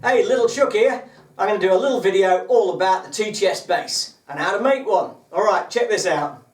Hey, Little Chuck here. I'm going to do a little video all about the T-chest bass and how to make one. Alright, check this out.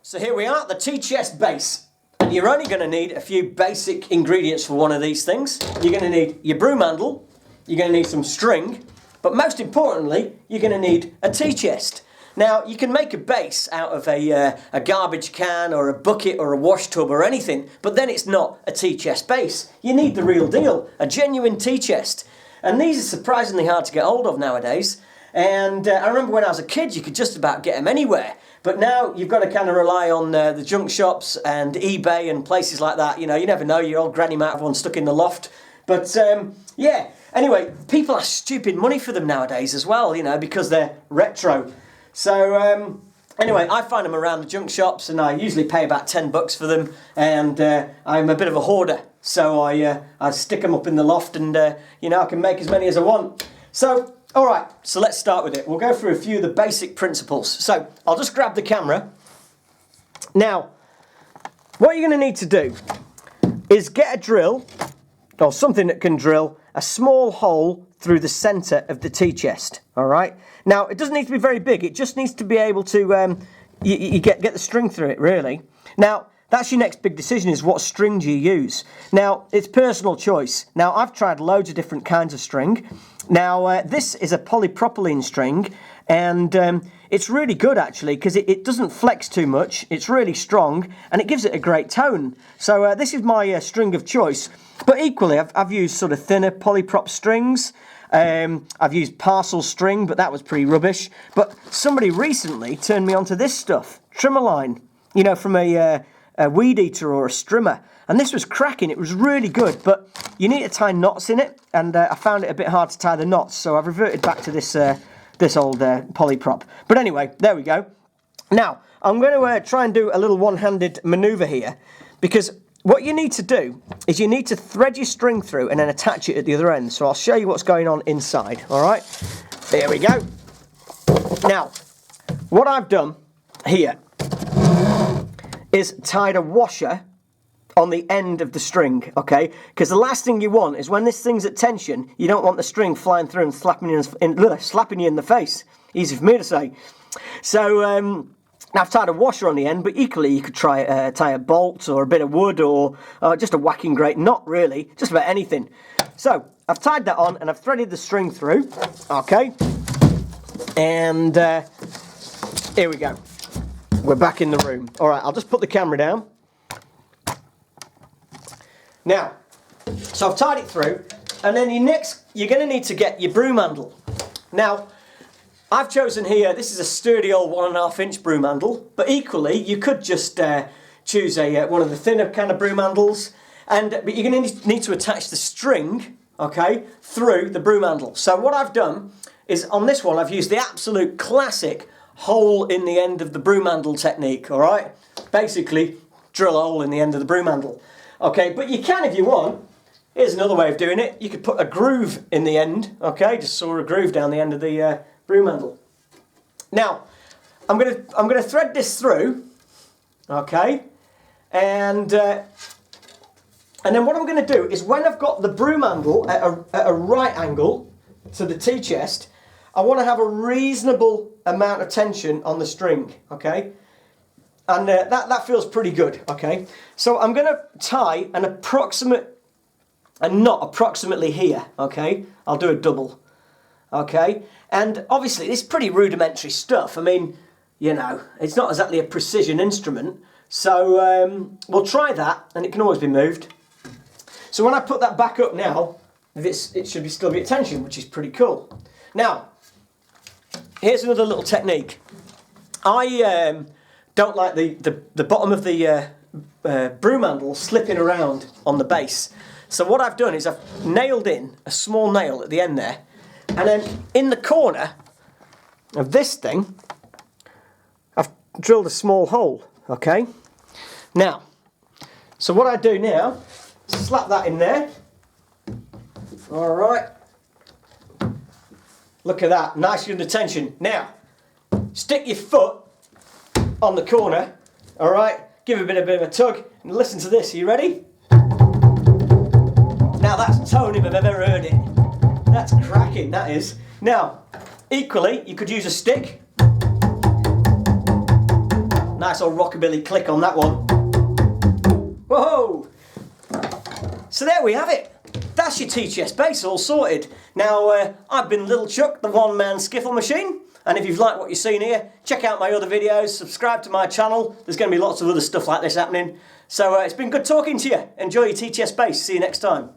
So here we are, the T-chest bass. And you're only going to need a few basic ingredients for one of these things. You're going to need your broom handle, you're going to need some string, but most importantly, you're going to need a T-chest. Now, you can make a bass out of a garbage can or a bucket or a wash tub or anything, but then it's not a T-chest bass. You need the real deal, a genuine T-chest. And these are surprisingly hard to get hold of nowadays. And I remember when I was a kid, you could just about get them anywhere. But now you've got to kind of rely on the junk shops and eBay and places like that. You know, you never know, your old granny might have one stuck in the loft. But yeah, anyway, people ask stupid money for them nowadays as well, you know, because they're retro. So anyway, I find them around the junk shops and I usually pay about $10 for them. And I'm a bit of a hoarder. So I stick them up in the loft and, you know, I can make as many as I want. So, alright, so let's start with it. We'll go through a few of the basic principles. So, I'll just grab the camera. Now, what you're going to need to do is get a drill, or something that can drill, a small hole through the centre of the T-chest. Alright? Now, it doesn't need to be very big. It just needs to be able to, you get the string through it, really. Now, that's your next big decision, is what string do you use. Now, it's personal choice. Now, I've tried loads of different kinds of string. Now, this is a polypropylene string, and it's really good, actually, because it doesn't flex too much. It's really strong, and it gives it a great tone. So this is my string of choice. But equally, I've used sort of thinner polyprop strings. I've used parcel string, but that was pretty rubbish. But somebody recently turned me onto this stuff, Trimmerline, you know, from a weed eater or a strimmer, and this was cracking. It was really good, but you need to tie knots in it, and I found it a bit hard to tie the knots, so I've reverted back to this this old polyprop. But anyway, there we go. Now I'm going to try and do a little one-handed maneuver here, because what you need to do is you need to thread your string through and then attach it at the other end. So I'll show you what's going on inside. All right, there we go. Now, what I've done here is tied a washer on the end of the string, okay? Because the last thing you want is when this thing's at tension, you don't want the string flying through and slapping you in the face. Easy for me to say. So I've tied a washer on the end, but equally you could tie a bolt or a bit of wood or just a whacking great knot, really, just about anything. So I've tied that on and I've threaded the string through, okay? And here we go. We're back in the room. All right, I'll just put the camera down. Now, so I've tied it through, and then you're going to need to get your broom handle. Now, I've chosen here, this is a sturdy old 1.5-inch broom handle, but equally you could just choose one of the thinner kind of broom handles, but you're going to need to attach the string, okay, through the broom handle. So what I've done is on this one I've used the absolute classic hole in the end of the broom handle technique, all right? Basically, drill a hole in the end of the broom handle. Okay, but you can if you want. Here's another way of doing it. You could put a groove in the end, okay? Just saw a groove down the end of the broom handle. Now, I'm gonna thread this through, okay? And then what I'm gonna do is when I've got the broom handle at a right angle to the T-chest, I want to have a reasonable amount of tension on the string, okay? And that feels pretty good, okay? So I'm going to tie a knot approximately here, okay? I'll do a double, okay? And obviously it's pretty rudimentary stuff. I mean, you know, it's not exactly a precision instrument. So we'll try that, and it can always be moved. So when I put that back up now, it should still be at tension, which is pretty cool. Now, here's another little technique. I don't like the bottom of the broom handle slipping around on the base. So what I've done is I've nailed in a small nail at the end there, and then in the corner of this thing, I've drilled a small hole, okay? Now, so what I do now, slap that in there. All right. Look at that, nicely under tension. Now, stick your foot on the corner, all right? Give it a bit of a tug, and listen to this. Are you ready? Now that's tone if I've ever heard it. That's cracking, that is. Now, equally, you could use a stick. Nice old rockabilly click on that one. Whoa! So there we have it. That's your TTS bass all sorted. Now, I've been Little Chuck, the one-man skiffle machine. And if you've liked what you've seen here, check out my other videos, subscribe to my channel. There's going to be lots of other stuff like this happening. So it's been good talking to you. Enjoy your TTS bass. See you next time.